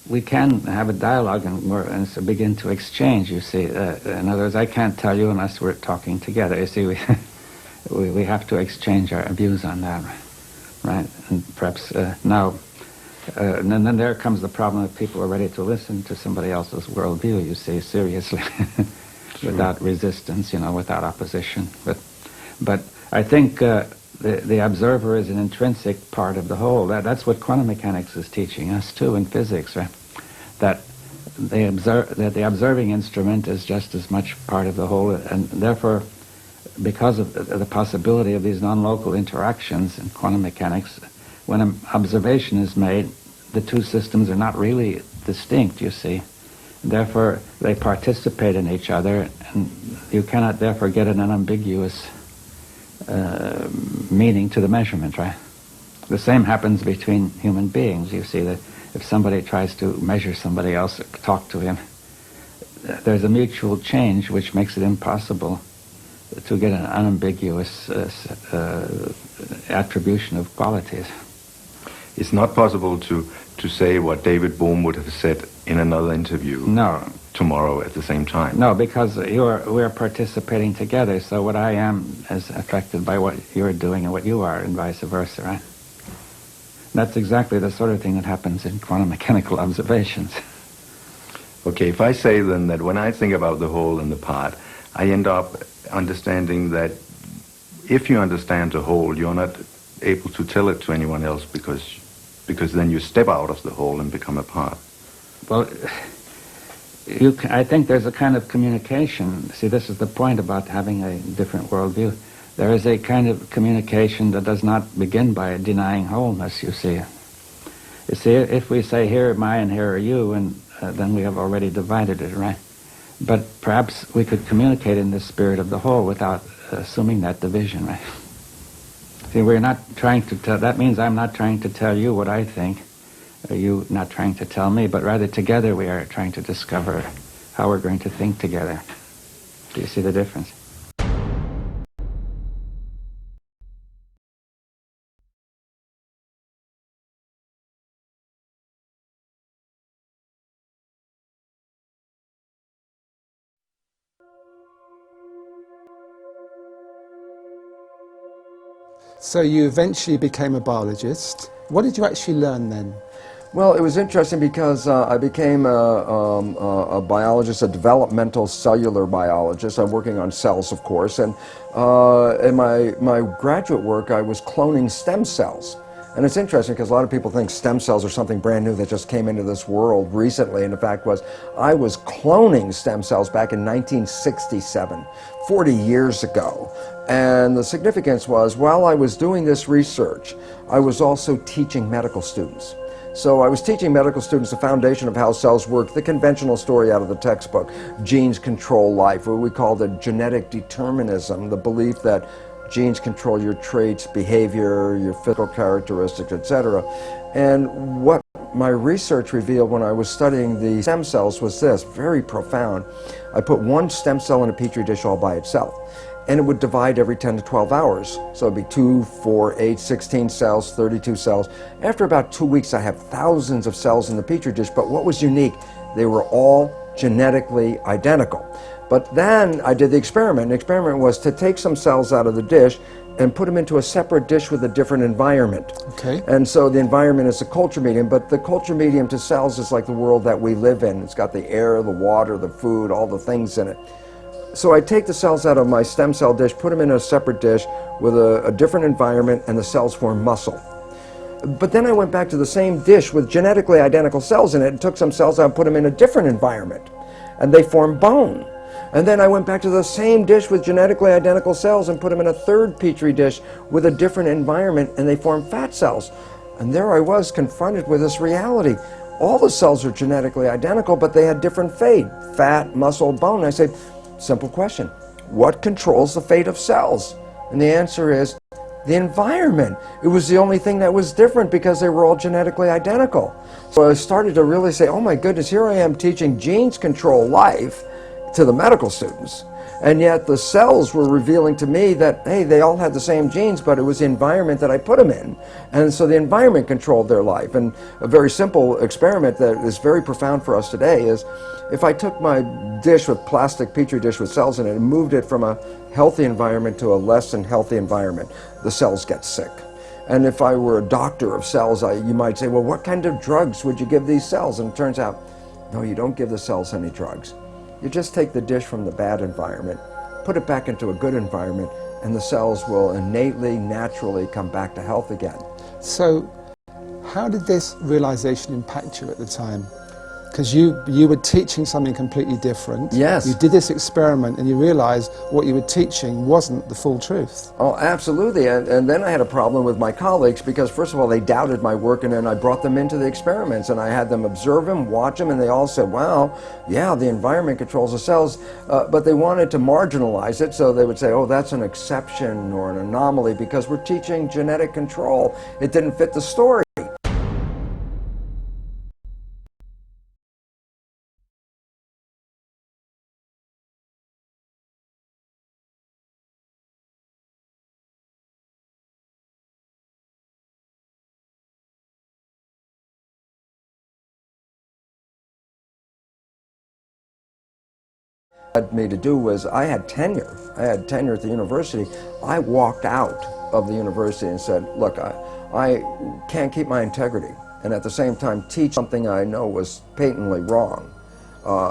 we can have a dialogue and begin to exchange, you see. In other words, I can't tell you unless we're talking together. You see, we have to exchange our views on that, right? And perhaps now, and then there comes the problem that people are ready to listen to somebody else's worldview, you see, seriously, without resistance, without opposition. But I think the observer is an intrinsic part of the whole. That's what quantum mechanics is teaching us too in physics, right? That the observing instrument is just as much part of the whole, and therefore, because of the possibility of these non-local interactions in quantum mechanics, when an observation is made, the two systems are not really distinct, you see. Therefore, they participate in each other, and you cannot therefore get an unambiguous meaning to the measurement, right? The same happens between human beings. You see that if somebody tries to measure somebody else, talk to him, there's a mutual change which makes it impossible to get an unambiguous attribution of qualities. It's not possible to say what David Bohm would have said in another interview. No. Tomorrow at the same time. No, because we're participating together, so what I am is affected by what you're doing and what you are, and vice versa, right? That's exactly the sort of thing that happens in quantum mechanical observations. Okay, if I say then that when I think about the whole and the part, I end up understanding that if you understand the whole, you're not able to tell it to anyone else because then you step out of the whole and become a part. Well, I think there's a kind of communication. See, this is the point about having a different worldview. There is a kind of communication that does not begin by denying wholeness, you see. You see, if we say, here am I and here are you, and then we have already divided it, right? But perhaps we could communicate in the spirit of the whole without assuming that division, right? See, we're not trying to tell, that means I'm not trying to tell you what I think, you not trying to tell me, but rather together we are trying to discover how we're going to think together. Do you see the difference? So you eventually became a biologist. What did you actually learn then? Well, it was interesting because I became a biologist, a developmental cellular biologist. I'm working on cells, of course, and in my graduate work I was cloning stem cells. And it's interesting because a lot of people think stem cells are something brand new that just came into this world recently, and the fact was I was cloning stem cells back in 1967, 40 years ago. And the significance was, while I was doing this research, I was also teaching medical students. So I was teaching medical students the foundation of how cells work, the conventional story out of the textbook, genes control life, what we call the genetic determinism, the belief that genes control your traits, behavior, your physical characteristics, etc. And what my research revealed when I was studying the stem cells was this, very profound. I put one stem cell in a petri dish all by itself, and it would divide every 10 to 12 hours. So it'd be 2, 4, 8, 16 cells, 32 cells. After about 2 weeks, I have thousands of cells in the petri dish, but what was unique, they were all genetically identical. But then I did the experiment. The experiment was to take some cells out of the dish and put them into a separate dish with a different environment. Okay. And so the environment is a culture medium, but the culture medium to cells is like the world that we live in. It's got the air, the water, the food, all the things in it. So I take the cells out of my stem cell dish, put them in a separate dish with a different environment, and the cells form muscle. But then I went back to the same dish with genetically identical cells in it and took some cells out and put them in a different environment, and they form bone. And then I went back to the same dish with genetically identical cells and put them in a third petri dish with a different environment, and they form fat cells. And there I was confronted with this reality. All the cells are genetically identical, but they had different fate: fat, muscle, bone. I said, simple question: what controls the fate of cells? And the answer is the environment. It was the only thing that was different because they were all genetically identical. So I started to really say, oh my goodness, here I am teaching genes control life to the medical students, and yet the cells were revealing to me that, hey, they all had the same genes, but it was the environment that I put them in, and so the environment controlled their life. And a very simple experiment that is very profound for us today is, if I took my dish with plastic petri dish with cells in it and moved it from a healthy environment to a less than healthy environment, the cells get sick. And if I were a doctor of cells, you might say, well, what kind of drugs would you give these cells? And it turns out, no, you don't give the cells any drugs. You just take the dish from the bad environment, put it back into a good environment, and the cells will innately, naturally come back to health again. So how did this realization impact you at the time? Because you were teaching something completely different. Yes. You did this experiment and you realized what you were teaching wasn't the full truth. Oh, absolutely. And then I had a problem with my colleagues because, first of all, they doubted my work, and then I brought them into the experiments and I had them observe them, watch them, and they all said, wow, yeah, the environment controls the cells, but they wanted to marginalize it, so they would say, oh, that's an exception or an anomaly because we're teaching genetic control. It didn't fit the story. What me to do was, I had tenure at the university. I walked out of the university and said, look, I can't keep my integrity and at the same time teach something I know was patently wrong.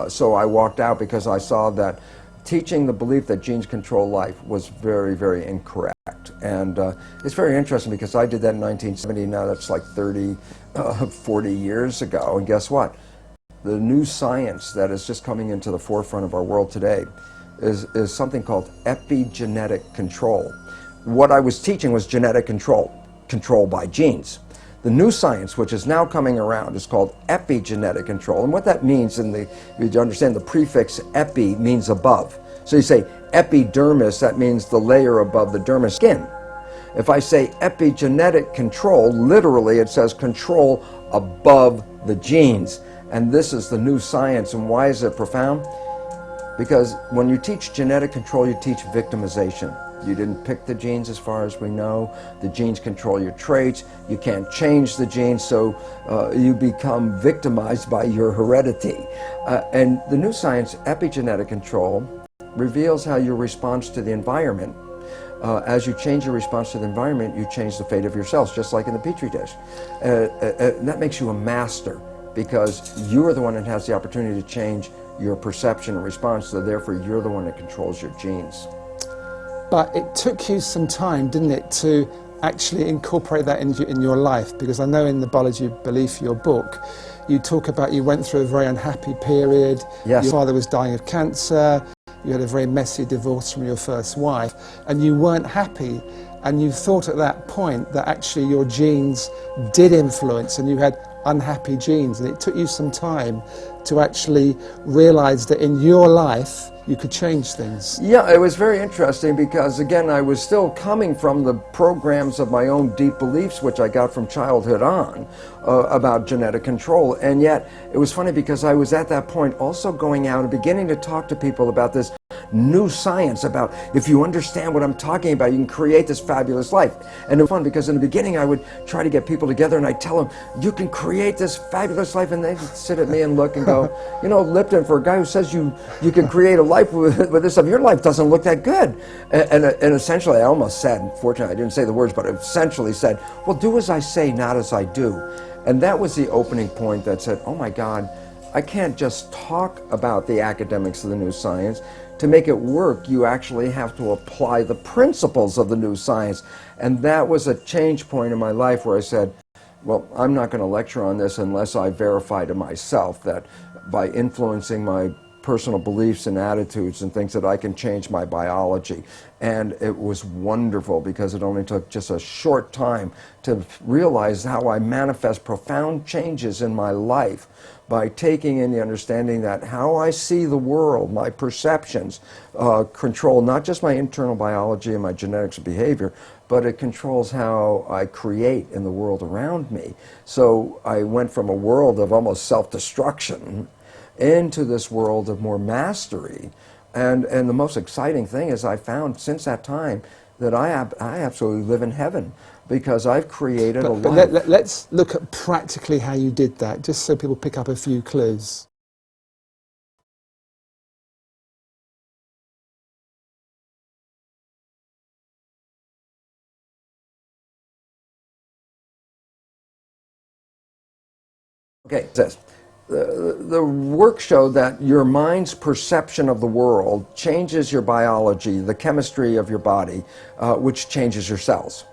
So I walked out because I saw that teaching the belief that genes control life was very, very incorrect. And it's very interesting because I did that in 1970. Now that's like 40 years ago, and guess what? The new science that is just coming into the forefront of our world today is something called epigenetic control. What I was teaching was genetic control by genes. The new science, which is now coming around, is called epigenetic control. And what that means, you understand the prefix epi means above. So you say epidermis, that means the layer above the dermis skin. If I say epigenetic control, literally it says control above the genes. And this is the new science. And why is it profound? Because when you teach genetic control, you teach victimization. You didn't pick the genes as far as we know. The genes control your traits. You can't change the genes, so you become victimized by your heredity. And the new science, epigenetic control, reveals how your response to the environment, as you change your response to the environment, you change the fate of your cells, just like in the Petri dish. That makes you a master, because you are the one that has the opportunity to change your perception and response, so therefore you're the one that controls your genes. But it took you some time, didn't it, to actually incorporate that in your life? Because I know in the Biology of Belief, your book, you talk about you went through a very unhappy period. Yes. Your father was dying of cancer. You had a very messy divorce from your first wife, and you weren't happy. And you thought at that point that actually your genes did influence, and you had unhappy genes, and it took you some time to actually realize that in your life you could change things. Yeah, it was very interesting because, again, I was still coming from the programs of my own deep beliefs, which I got from childhood on, about genetic control. And yet it was funny because I was at that point also going out and beginning to talk to people about this new science, about if you understand what I'm talking about, you can create this fabulous life. And it was fun because in the beginning I would try to get people together and I'd tell them, you can create this fabulous life, and they'd sit at me and look and go, you know, Lipton, for a guy who says you can create a life with this stuff, your life doesn't look that good. And essentially, I almost said, fortunately I didn't say the words, but I essentially said, well, do as I say, not as I do. And that was the opening point that said, oh my God, I can't just talk about the academics of the new science. To make it work, you actually have to apply the principles of the new science. And that was a change point in my life where I said, well, I'm not going to lecture on this unless I verify to myself that by influencing my personal beliefs and attitudes and things that I can change my biology. And it was wonderful because it only took just a short time to realize how I manifest profound changes in my life by taking in the understanding that how I see the world, my perceptions, control not just my internal biology and my genetics and behavior, but it controls how I create in the world around me. So I went from a world of almost self-destruction into this world of more mastery. And the most exciting thing is I found since that time that I absolutely live in heaven because I've created a life. But let's look at practically how you did that, just so people pick up a few clues. Okay, it says, the work showed that your mind's perception of the world changes your biology, the chemistry of your body, which changes your cells.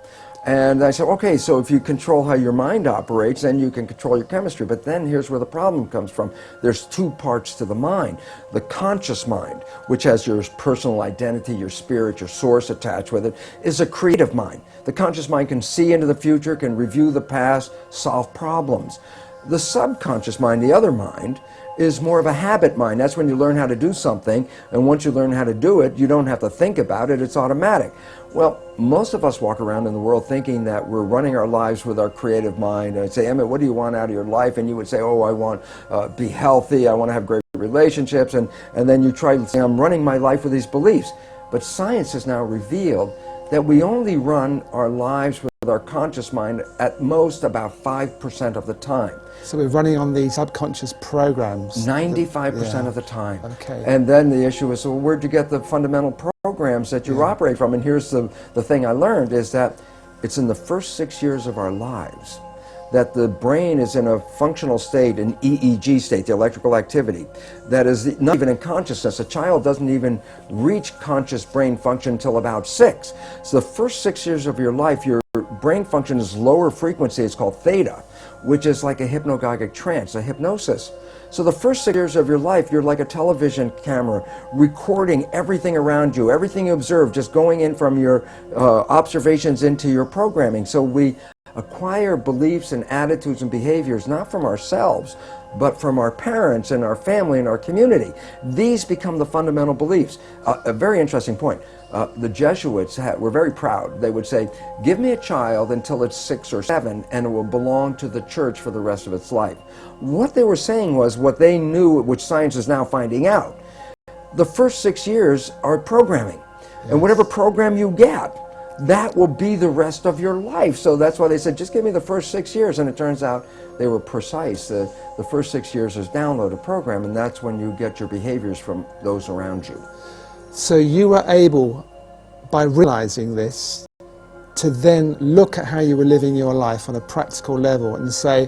And I said, okay, so if you control how your mind operates, then you can control your chemistry. But then here's where the problem comes from. There's two parts to the mind. The conscious mind, which has your personal identity, your spirit, your source attached with it, is a creative mind. The conscious mind can see into the future, can review the past, solve problems. The subconscious mind, the other mind, is more of a habit mind. That's when you learn how to do something, and once you learn how to do it, you don't have to think about it, it's automatic. Well, most of us walk around in the world thinking that we're running our lives with our creative mind. And I'd say, Emmett, what do you want out of your life? And you would say, oh, I want to be healthy, I want to have great relationships, and then you try to say, I'm running my life with these beliefs. But science has now revealed that we only run our lives with our conscious mind at most about 5% of the time. So we're running on the subconscious programs. 95% of the time. Okay. And then the issue is, well, where'd you get the fundamental programs that you operate from? And here's the thing I learned is that it's in the first 6 years of our lives that the brain is in a functional state, an EEG state, the electrical activity, that is not even in consciousness. A child doesn't even reach conscious brain function until about 6. So the first 6 years of your life, your brain function is lower frequency, it's called theta, which is like a hypnagogic trance, a hypnosis. So the first 6 years of your life, you're like a television camera, recording everything around you, everything you observe, just going in from your observations into your programming. So we acquire beliefs and attitudes and behaviors not from ourselves, but from our parents and our family and our community. These become the fundamental beliefs. A very interesting point. The Jesuits were very proud. They would say, give me a child until it's 6 or 7 and it will belong to the church for the rest of its life. What they were saying was what they knew, which science is now finding out. The first 6 years are programming. Yes. And whatever program you get, that will be the rest of your life. So that's why they said, just give me the first 6 years. And it turns out they were precise. The first 6 years is download a program, and that's when you get your behaviors from those around you. So you were able, by realizing this, to then look at how you were living your life on a practical level and say,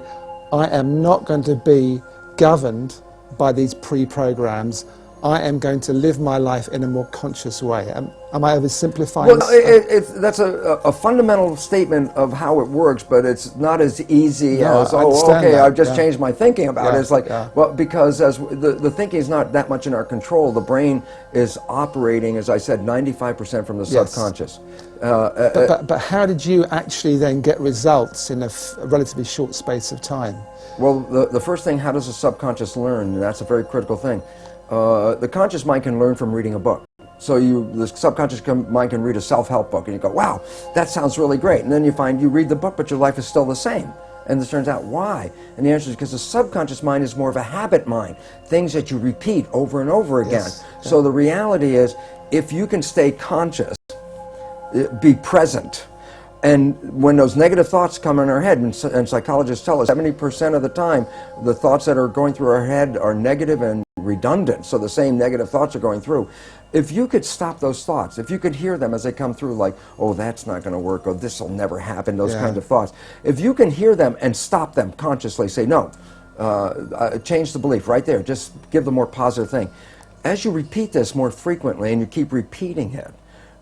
I am not going to be governed by these pre-programs. I am going to live my life in a more conscious way. Am I oversimplifying? Well, that's a fundamental statement of how it works, but it's not as easy as, oh, okay, I've just changed my thinking about it. It's like, well, because as the thinking is not that much in our control. The brain is operating, as I said, 95% from the subconscious. But how did you actually then get results in a relatively short space of time? Well, the first thing, how does the subconscious learn? And that's a very critical thing. The conscious mind can learn from reading a book. So the subconscious mind can read a self-help book and you go, wow, that sounds really great. And then you find you read the book, but your life is still the same. And it turns out, why? And the answer is because the subconscious mind is more of a habit mind, things that you repeat over and over again. Yes. So the reality is, if you can stay conscious, be present, And when those negative thoughts come in our head, and psychologists tell us 70% of the time, the thoughts that are going through our head are negative and redundant, so the same negative thoughts are going through. If you could stop those thoughts, if you could hear them as they come through, like, oh, that's not going to work, or this will never happen, those kinds of thoughts. If you can hear them and stop them consciously, say, no, change the belief right there, just give the more positive thing. As you repeat this more frequently and you keep repeating it,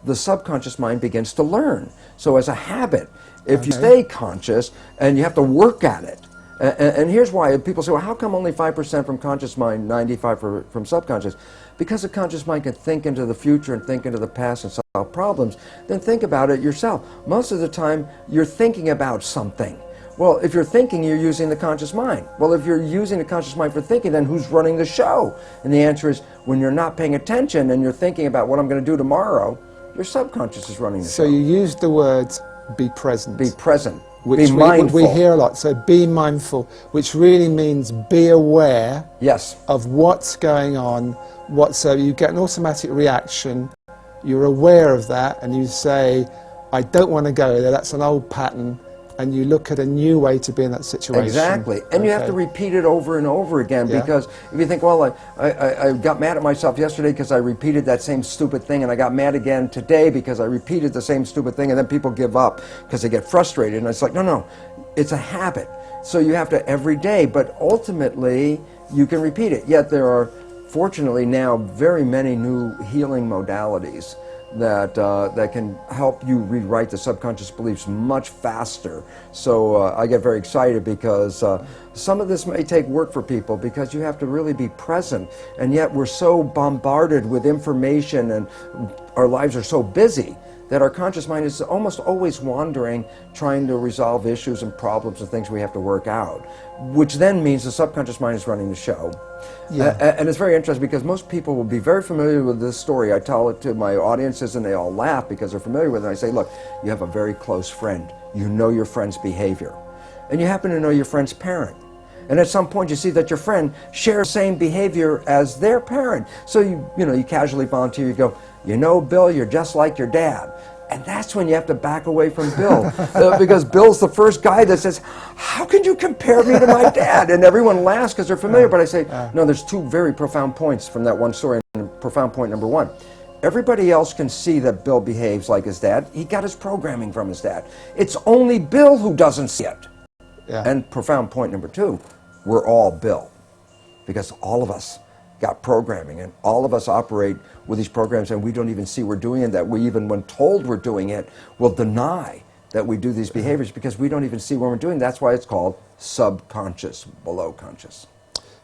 the subconscious mind begins to learn. So as a habit, if you stay conscious and you have to work at it, and here's why people say, well, how come only 5% from conscious mind, 95% from subconscious? Because the conscious mind can think into the future and think into the past and solve problems. Then think about it yourself. Most of the time, you're thinking about something. Well, if you're thinking, you're using the conscious mind. Well, if you're using the conscious mind for thinking, then who's running the show? And the answer is, when you're not paying attention and you're thinking about what I'm going to do tomorrow, your subconscious is running the show. So you used the words be present. Be present. Which be mindful. We hear a lot. So be mindful, which really means be aware of what's going on. So you get an automatic reaction. You're aware of that, and you say, I don't want to go there. That's an old pattern. And you look at a new way to be in that situation. Exactly. And you have to repeat it over and over again, because if you think, well, I got mad at myself yesterday because I repeated that same stupid thing, and I got mad again today because I repeated the same stupid thing, and then people give up because they get frustrated. And it's like, no, it's a habit. So you have to every day, but ultimately you can repeat it. Yet there are, fortunately now, very many new healing modalities that can help you rewrite the subconscious beliefs much faster. So I get very excited because some of this may take work for people, because you have to really be present, and yet we're so bombarded with information and our lives are so busy that our conscious mind is almost always wandering, trying to resolve issues and problems and things we have to work out, which then means the subconscious mind is running the show. And it's very interesting, because most people will be very familiar with this story. I tell it to my audiences and they all laugh because they're familiar with it. And I say, look, you have a very close friend. You know your friend's behavior. And you happen to know your friend's parent. And at some point you see that your friend shares the same behavior as their parent. So you casually volunteer, you go, you know, Bill, you're just like your dad. And that's when you have to back away from Bill, because Bill's the first guy that says, how can you compare me to my dad? And everyone laughs because they're familiar, but I say, no, there's two very profound points from that one story. And profound point number one, everybody else can see that Bill behaves like his dad. He got his programming from his dad. It's only Bill who doesn't see it. And profound point number two, we're all Bill, because all of us got programming, and all of us operate with these programs, and we don't even see we're doing it, that we, even when told we're doing it, will deny that we do these behaviors because we don't even see when we're doing it. That's why it's called subconscious, below conscious.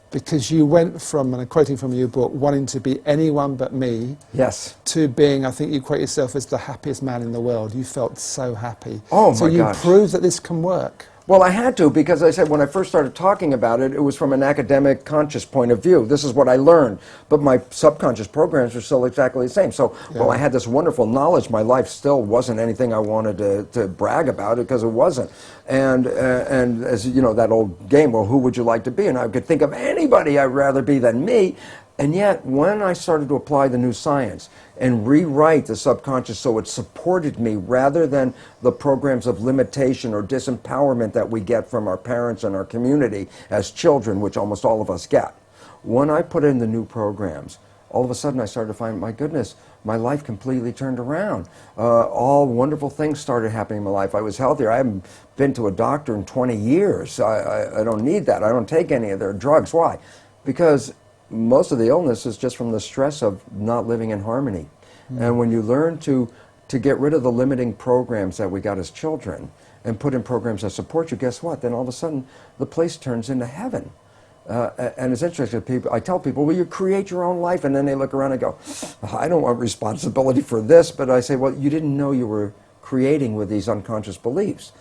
Because you went from, and I'm quoting from your book, wanting to be anyone but me, to being, I think you quote yourself as the happiest man in the world. You felt so happy. Oh my gosh. So you proved that this can work. Well, I had to, because I said when I first started talking about it, it was from an academic, conscious point of view. This is what I learned, but my subconscious programs were still exactly the same. So while I had this wonderful knowledge, my life still wasn't anything I wanted to brag about it, because it wasn't. And as you know, that old game, well, who would you like to be? And I could think of anybody I'd rather be than me. And yet, when I started to apply the new science and rewrite the subconscious so it supported me rather than the programs of limitation or disempowerment that we get from our parents and our community as children, which almost all of us get, when I put in the new programs, all of a sudden I started to find, my goodness, my life completely turned around. All wonderful things started happening in my life. I was healthier. I haven't been to a doctor in 20 years. I don't need that. I don't take any of their drugs. Why? Because most of the illness is just from the stress of not living in harmony. And when you learn to get rid of the limiting programs that we got as children and put in programs that support you, guess what? Then all of a sudden the place turns into heaven. And it's interesting, I tell people, well, you create your own life, and then they look around and go, I don't want responsibility for this, but I say, well, you didn't know you were creating with these unconscious beliefs.